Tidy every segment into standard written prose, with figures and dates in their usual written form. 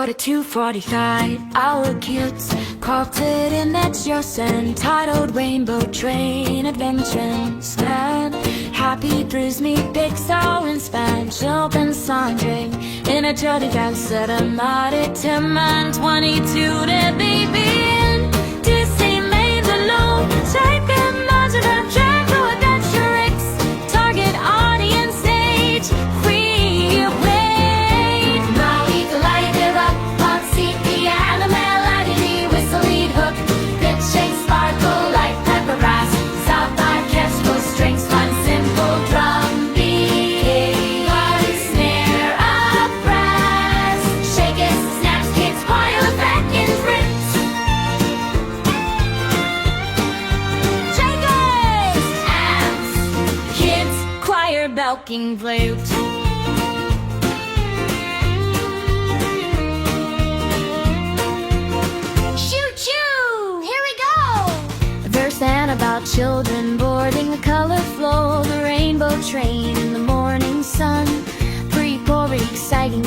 go to 245. Our kids caught it in that just entitled Rainbow Train Adventures. And happy thrills me big sour and Spanish open Sandre in a jolly gal set a mighty Tim and 22 to be in Disney made the low take a magic and drag to adventure X target audience age free away. Now we can light it up on CP and a melody whistle lead hook that shakes sparkle like pepper grass. South by catch those strings fun simple drum beat one snare of brass shake it snaps kids pile back in bricks shakers amps kids choir belking flute. And about children boarding the color flow, the rainbow train in the morning sun, pre-chorus exciting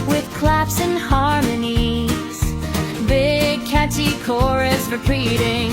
with claps and harmonies, big catchy chorus repeating.